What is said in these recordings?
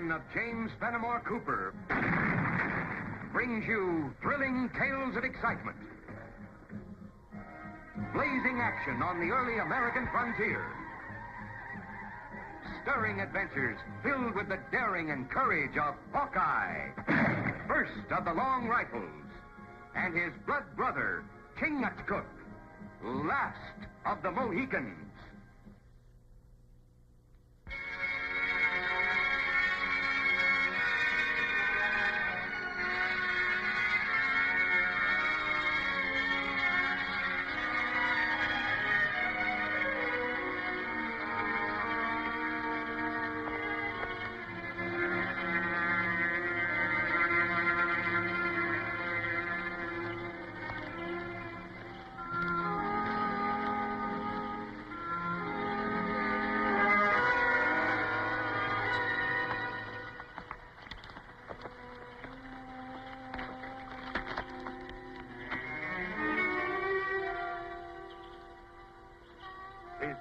pen of James Fenimore Cooper brings you thrilling tales of excitement, blazing action on the early American frontier, stirring adventures filled with the daring and courage of Hawkeye, first of the Long Rifles, and his blood brother, Chingachcook, last of the Mohicans.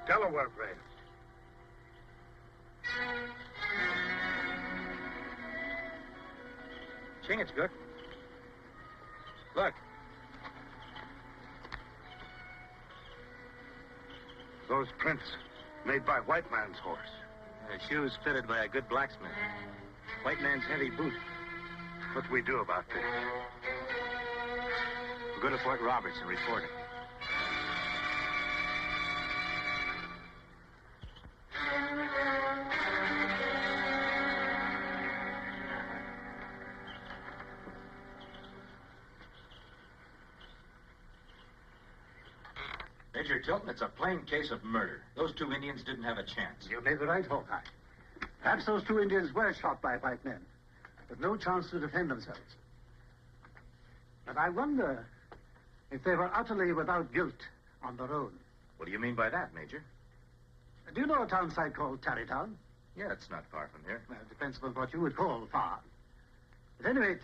Delaware braves. Chingachcook. Look. Those prints made by white man's horse. Shoes fitted by a good blacksmith. White man's heavy boot. What do we do about this? We'll go to Fort Roberts and report it. Major Tilton, it's a plain case of murder. Those two Indians didn't have a chance. You may be right, Hawkeye. Perhaps those two Indians were shot by white men, with no chance to defend themselves. But I wonder if they were utterly without guilt on their own. What do you mean by that, Major? Do you know a town site called Tarrytown? Yeah, it's not far from here. Well, it depends upon what you would call far. At any rate,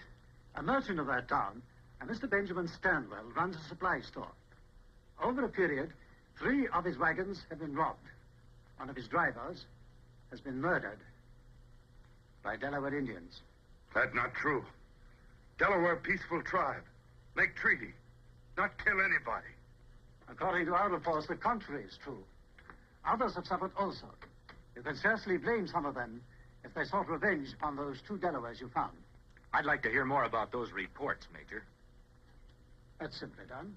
a merchant of that town, a Mr. Benjamin Stanwell, runs a supply store. Over a period, 3 of his wagons have been robbed. One of his drivers has been murdered by Delaware Indians. That's not true. Delaware peaceful tribe. Make treaty. Not kill anybody. According to our reports, the contrary is true. Others have suffered also. You can scarcely blame some of them if they sought revenge upon those 2 Delawares you found. I'd like to hear more about those reports, Major. That's simply done.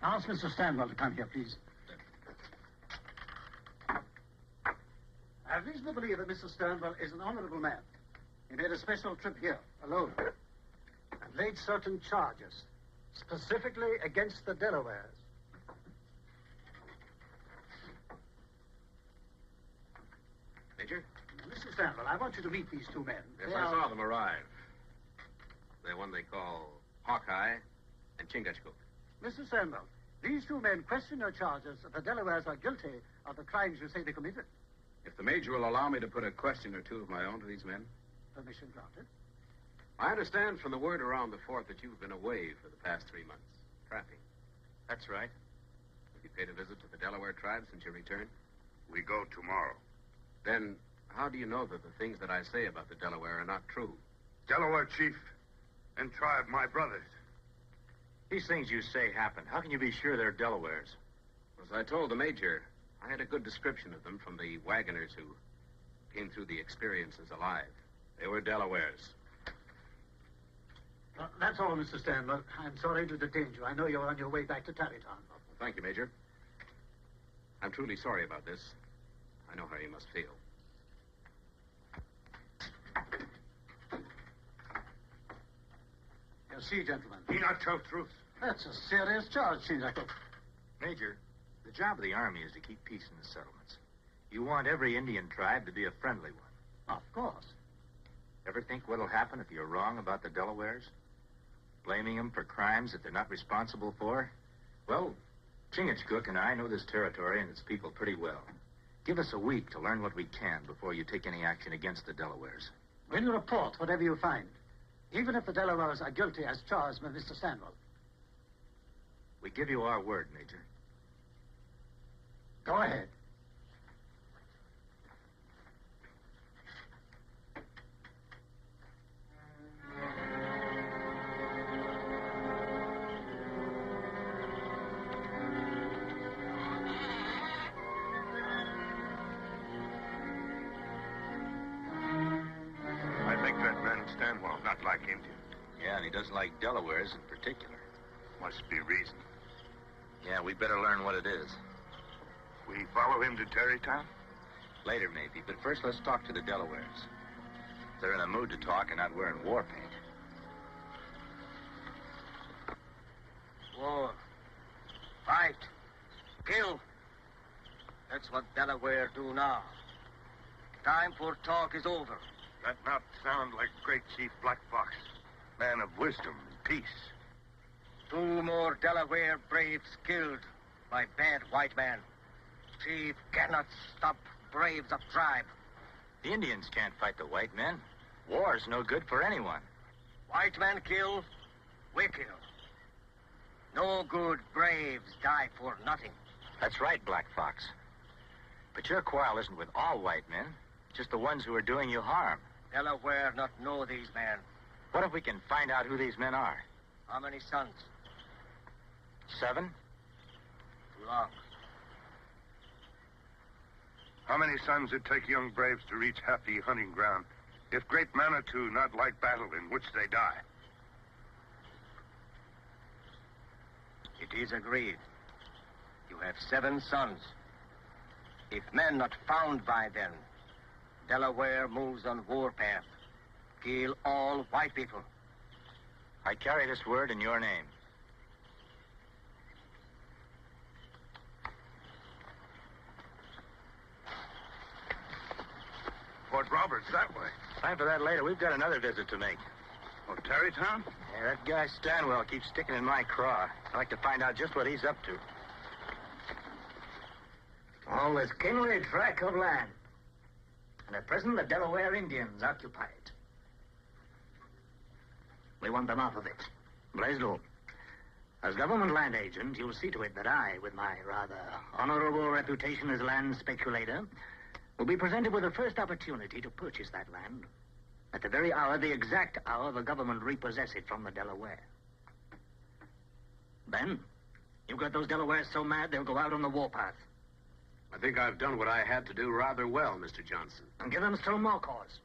Ask Mr. Stanwell to come here, please. I have reason to believe that Mr. Stanwell is an honorable man. He made a special trip here, alone, and laid certain charges, specifically against the Delawares. Major? Mr. Stanwell, I want you to meet these 2 men. Yes, I saw them arrive. The one they call Hawkeye and Chingachcook. Mr. Stanwell, these 2 men question your charges that the Delawares are guilty of the crimes you say they committed. If the Major will allow me to put a question or 2 of my own to these men. Permission granted. I understand from the word around the fort that you've been away for the past 3 months, trapping. That's right. Have you paid a visit to the Delaware tribe since your return? We go tomorrow. Then how do you know that the things that I say about the Delaware are not true? Delaware chief and tribe, my brothers. These things you say happened. How can you be sure they're Delawares? As I told the Major, I had a good description of them from the wagoners who came through the experiences alive. They were Delawares. That's all, Mr. Stanwell. I'm sorry to detain you. I know you're on your way back to Tarrytown. Thank you, Major. I'm truly sorry about this. I know how you must feel. You see, gentlemen. He not tell truth. That's a serious charge, Chingachcook. Major, the job of the Army is to keep peace in the settlements. You want every Indian tribe to be a friendly one. Of course. Ever think what'll happen if you're wrong about the Delawares? Blaming them for crimes that they're not responsible for? Well, Chingachcook and I know this territory and its people pretty well. Give us a week to learn what we can before you take any action against the Delawares. We'll report whatever you find, even if the Delawares are guilty as charged by Mr. Stanwell. We give you our word, Major. Go ahead. Stanwell not like Indians. Yeah, and he doesn't like Delawares in particular. Must be reason. Yeah, we better learn what it is. We follow him to Terrytown? Later, maybe. But first, let's talk to the Delawares. They're in a mood to talk and not wearing war paint. War. Fight. Kill. That's what Delaware do now. Time for talk is over. That not sound like great Chief Black Fox. Man of wisdom and peace. 2 more Delaware braves killed by bad white man. Chief cannot stop braves of tribe. The Indians can't fight the white men. War's no good for anyone. White men kill, we kill. No good braves die for nothing. That's right, Black Fox. But your quarrel isn't with all white men, just the ones who are doing you harm. Delaware not know these men. What if we can find out who these men are? How many sons? 7? Too long. How many sons it take young braves to reach happy hunting ground if great Manitou not like battle in which they die? It is agreed. You have 7 sons. If men not found by them, Delaware moves on warpath. Kill all white people. I carry this word in your name. Fort Roberts, that way. Time for that later. We've got another visit to make. Oh, Terrytown? Yeah, that guy Stanwell keeps sticking in my craw. I'd like to find out just what he's up to. All this kingly tract of land. And at present, the Delaware Indians occupy it. We want them off of it. Blaisdell, as government land agent, you'll see to it that I, with my rather honorable reputation as land speculator, will be presented with the first opportunity to purchase that land at the very hour, the exact hour, the government repossess it from the Delaware. Ben, you've got those Delawares so mad they'll go out on the warpath. I think I've done what I had to do rather well, Mr. Johnson. And give them still more cause.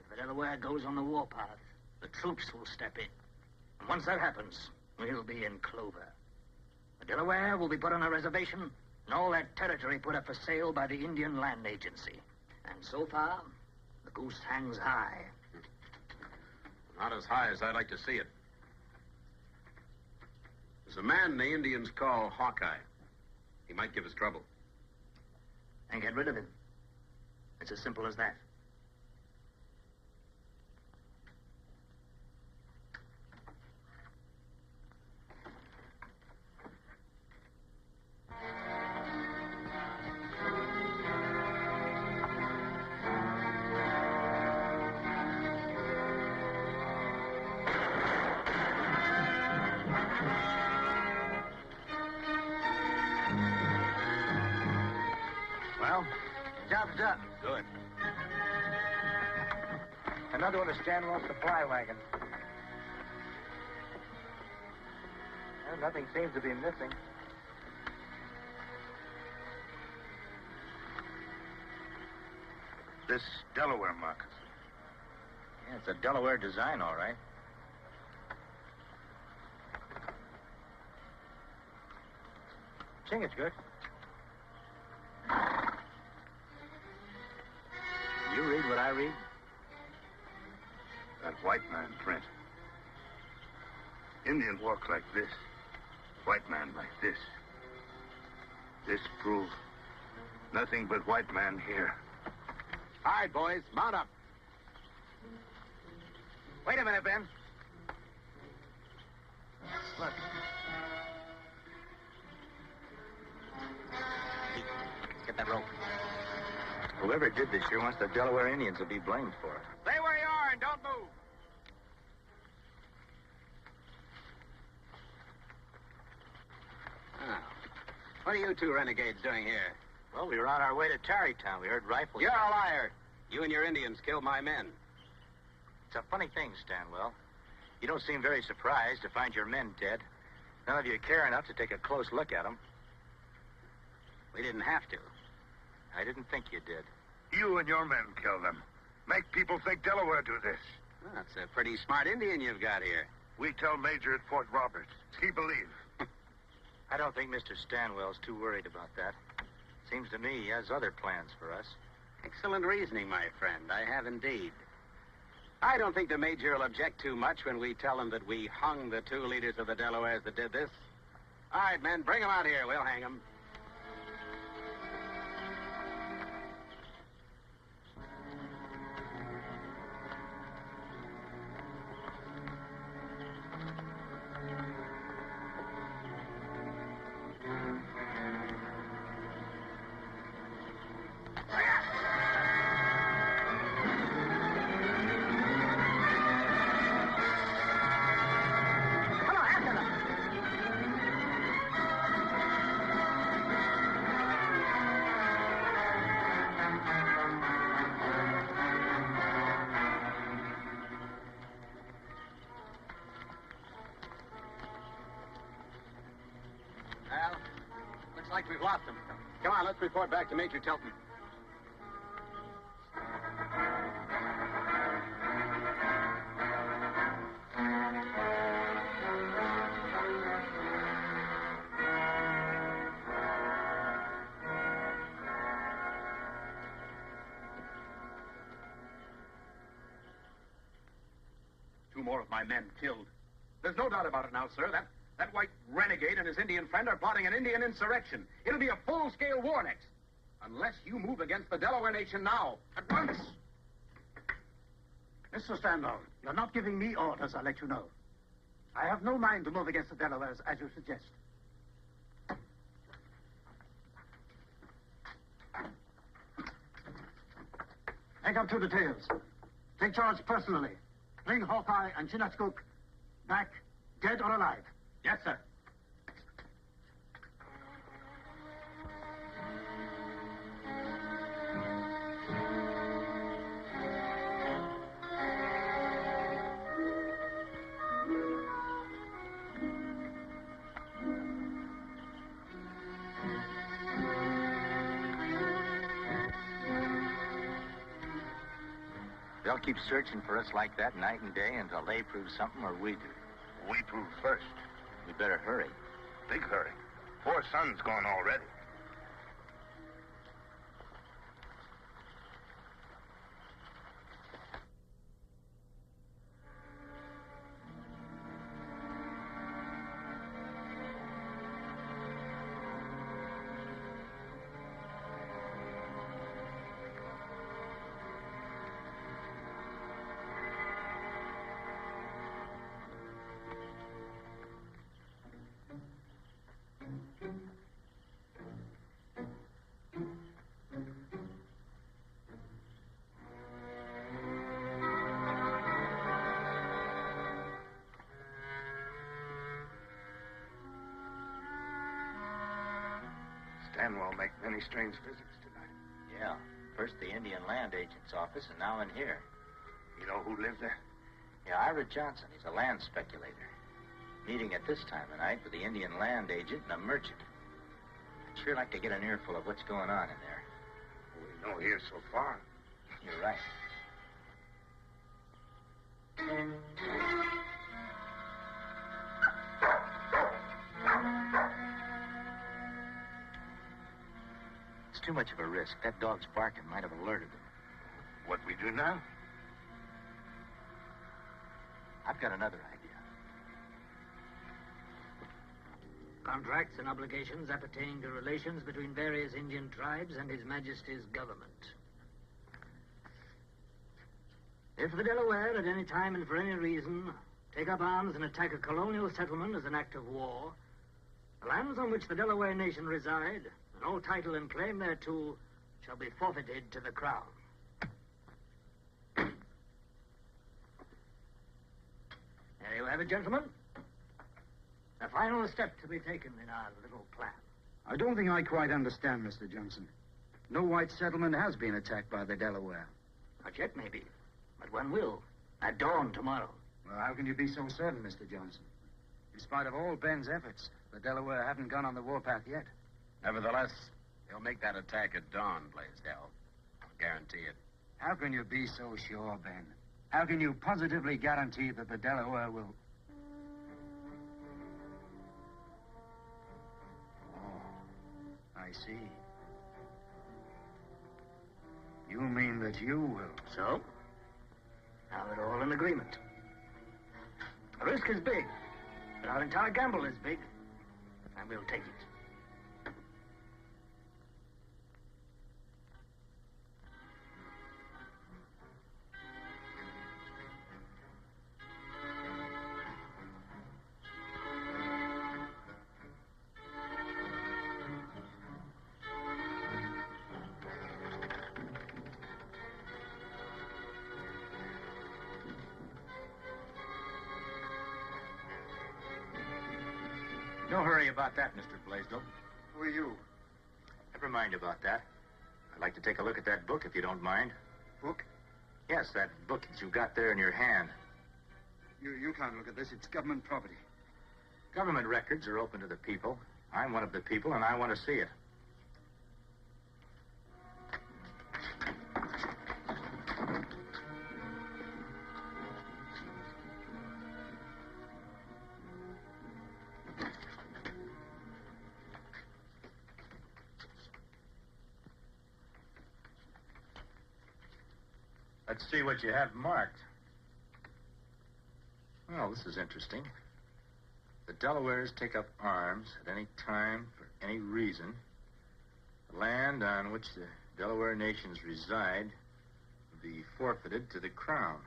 If the Delaware goes on the warpath, the troops will step in. And once that happens, we'll be in clover. The Delaware will be put on a reservation, and all that territory put up for sale by the Indian Land Agency. And so far, the goose hangs high. Not as high as I'd like to see it. There's a man the Indians call Hawkeye. He might give us trouble. And get rid of him. It's as simple as that. Well, job's done. Good. Another one of Stanwell's supply wagons. Well, nothing seems to be missing. This Delaware moccasin. Yeah, it's a Delaware design, all right. Chingachcook. You read what I read? That white man print. Indian walk like this. White man like this. This prove nothing but white man here. All right, boys, mount up. Wait a minute, Ben. Look. Get that rope. Whoever did this here wants the Delaware Indians to be blamed for it. Stay where you are and don't move. Oh. What are you two renegades doing here? Well, we were on our way to Tarrytown. We heard rifles. You're a liar. You and your Indians killed my men. It's a funny thing, Stanwell. You don't seem very surprised to find your men dead. None of you care enough to take a close look at them. We didn't have to. I didn't think you did. You and your men kill them. Make people think Delaware do this. Well, that's a pretty smart Indian you've got here. We tell Major at Fort Roberts. He believes. I don't think Mr. Stanwell's too worried about that. Seems to me he has other plans for us. Excellent reasoning, my friend. I have indeed. I don't think the Major will object too much when we tell him that we hung the 2 leaders of the Delawares that did this. All right, men, bring them out here. We'll hang them. Like we've lost them. Come on, let's report back to Major Tilton. Two more of my men killed. There's no doubt about it now, sir. That white renegade and his Indian friend are plotting an Indian insurrection. It'll be a full-scale war next. Unless you move against the Delaware nation now, at once. Mr. Stanwell, you're not giving me orders, I'll let you know. I have no mind to move against the Delawares, as you suggest. Take up 2 details. Take charge personally. Bring Hawkeye and Chingachcook back, dead or alive. Yes, sir. They'll keep searching for us like that night and day until they prove something or we do. We prove first. We better hurry. Big hurry. 4 sons gone already. Stanwell make many strange visits tonight. Yeah. First the Indian Land Agent's office, and now in here. You know who lives there? Yeah, Ira Johnson. He's a land speculator. Meeting at this time of night with the Indian Land Agent and a merchant. I'd sure like to get an earful of what's going on in there. We know here so far. You're right. It's too much of a risk. That dog's barking might have alerted them. What we do now? I've got another idea. Contracts and obligations appertaining to relations between various Indian tribes and His Majesty's government. If the Delaware, at any time and for any reason, take up arms and attack a colonial settlement as an act of war, the lands on which the Delaware nation reside, and all title and claim thereto, shall be forfeited to the crown. There you have it, gentlemen. The final step to be taken in our little plan. I don't think I quite understand, Mr. Johnson. No white settlement has been attacked by the Delaware. Not yet, maybe. But one will. At dawn tomorrow. Well, how can you be so certain, Mr. Johnson? In spite of all Ben's efforts, the Delaware haven't gone on the warpath yet. Nevertheless, they'll make that attack at dawn, Blaisdell. I'll guarantee it. How can you be so sure, Ben? How can you positively guarantee that the Delaware will... Oh, I see. You mean that you will? So? Now we're all in agreement. The risk is big, but our entire gamble is big, and we'll take it. No hurry about that, Mr. Blaisdell. Who are you? Never mind about that. I'd like to take a look at that book, if you don't mind. Book? Yes, that book that you got there in your hand. You can't look at this. It's government property. Government records are open to the people. I'm one of the people, and I want to see it. Let's see what you have marked. Well, this is interesting. The Delawares take up arms at any time for any reason. The land on which the Delaware nations reside will be forfeited to the Crown.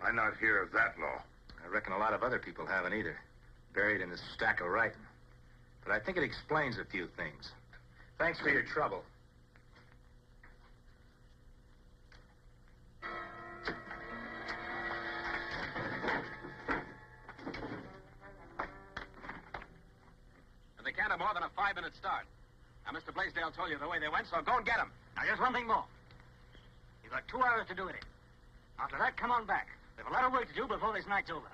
I not hear of that law. I reckon a lot of other people haven't either. Buried in this stack of writing. But I think it explains a few things. Thanks for your trouble. They can't have more than a 5-minute start. Now, Mr. Blaisdell told you the way they went, so go and get them. Now, just one thing more. You've got 2 hours to do it in. After that, come on back. We've a lot of work to do before this night's over.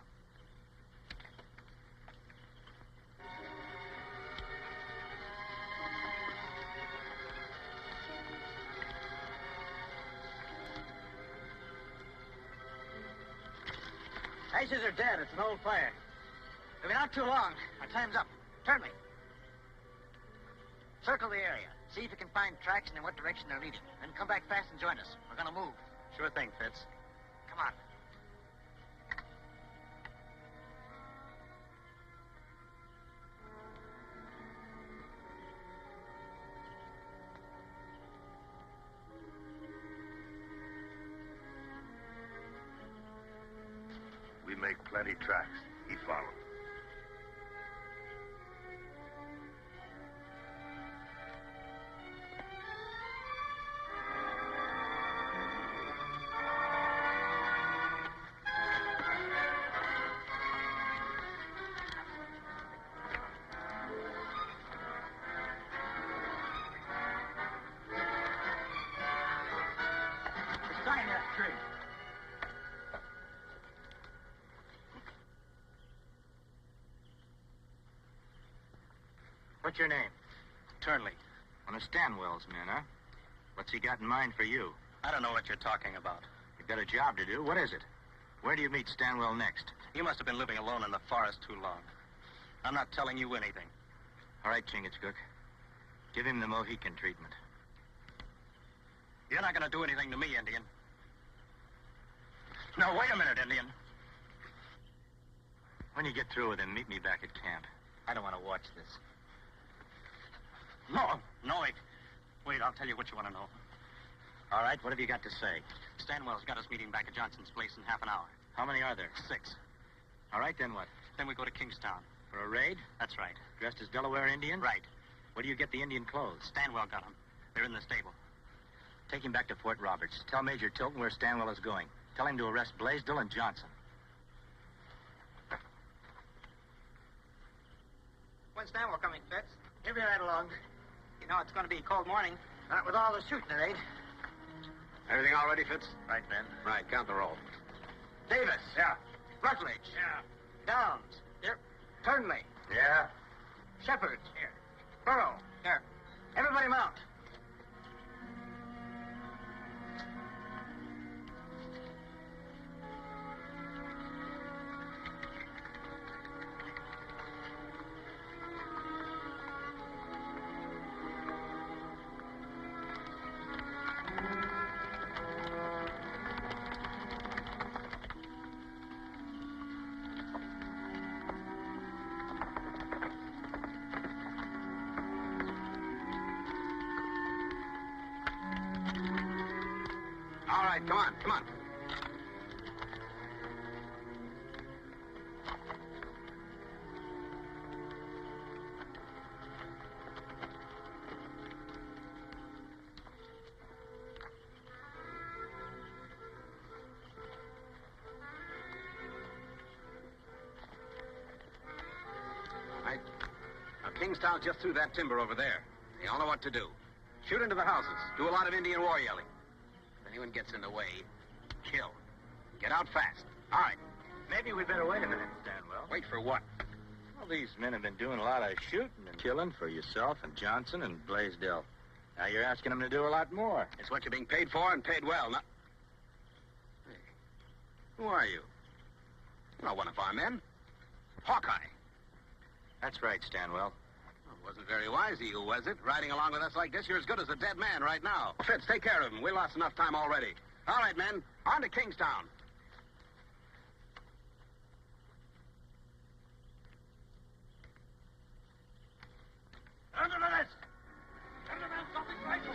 Ashes are dead. It's an old fire. We've been out too long. Our time's up. Turn me. Circle the area. See if you can find tracks and in what direction they're leading. Then come back fast and join us. We're going to move. Sure thing, Fitz. Come on. We make plenty tracks. He follows. Sign that tree. What's your name? Turnley. One of Stanwell's men, huh? What's he got in mind for you? I don't know what you're talking about. You've got a job to do. What is it? Where do you meet Stanwell next? You must have been living alone in the forest too long. I'm not telling you anything. All right, Chingachcook. Give him the Mohican treatment. You're not going to do anything to me, Indian. No, wait a minute, Indian. When you get through with him, meet me back at camp. I don't want to watch this. No, wait, I'll tell you what you want to know. All right, what have you got to say? Stanwell's got us meeting back at Johnson's place in half an hour. How many are there? 6. All right, then what? Then we go to Kingstown. For a raid? That's right. Dressed as Delaware Indians? Right. Where do you get the Indian clothes? Stanwell got them. They're in the stable. Take him back to Fort Roberts. Tell Major Tilton where Stanwell is going. Tell him to arrest Blaisdell and Johnson. When's Stanwell coming, Fitz? He'll be right along. You know it's going to be a cold morning. Not with all the shooting it ain't. Everything all ready, Fitz? Right, men. Right, count the roll. Davis. Yeah. Rutledge. Yeah. Downs. Here. Turnley. Yeah. Shepherd. Here. Burrow. Here. Everybody mount. All right, come on, come on. Kingstown just through that timber over there. They all know what to do. Shoot into the houses. Do a lot of Indian war yelling. If anyone gets in the way, kill. Get out fast. All right. Maybe we'd better wait a minute, Stanwell. Wait for what? Well, these men have been doing a lot of shooting and killing for yourself and Johnson and Blaisdell. Now you're asking them to do a lot more. It's what you're being paid for and paid well. Not... Hey, who are you? You're not one of our men. Hawkeye. That's right, Stanwell. Well, it wasn't very wise of you, was it? Riding along with us like this, you're as good as a dead man right now. Fitz, take care of him. We lost enough time already. All right, men. On to Kingstown. Under the list! Under that something rifle!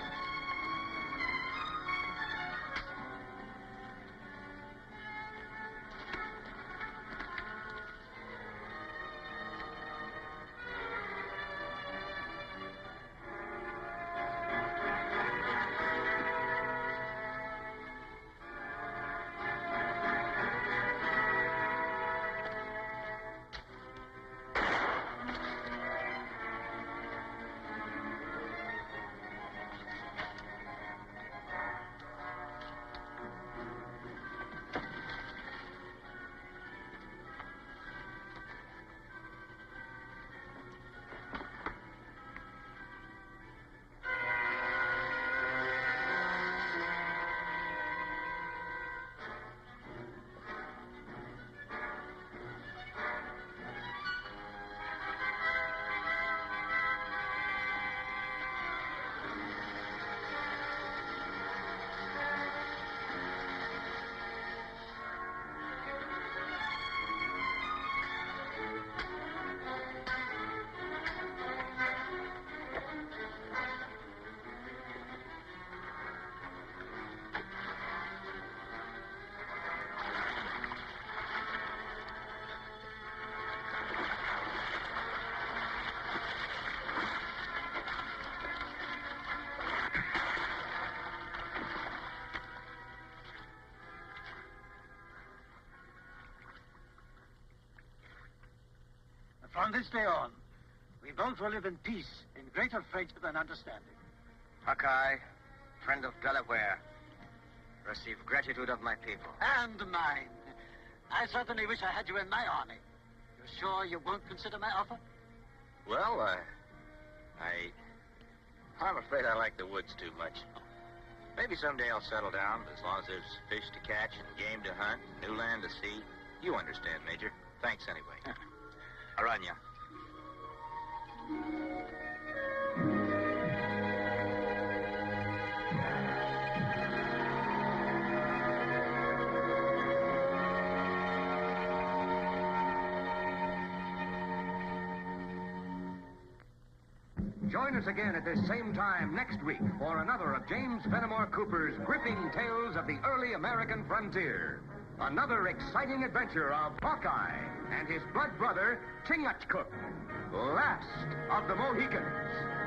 From this day on, we both will live in peace, in greater friendship and understanding. Hawkeye, friend of Delaware, receive gratitude of my people. And mine. I certainly wish I had you in my army. You're sure you won't consider my offer? Well, I'm afraid I like the woods too much. Maybe someday I'll settle down, but as long as there's fish to catch and game to hunt and new land to see. You understand, Major. Thanks anyway. Aranya. Join us again at this same time next week for another of James Fenimore Cooper's gripping tales of the early American frontier. Another exciting adventure of Hawkeye and his blood brother, Chingachcook, last of the Mohicans.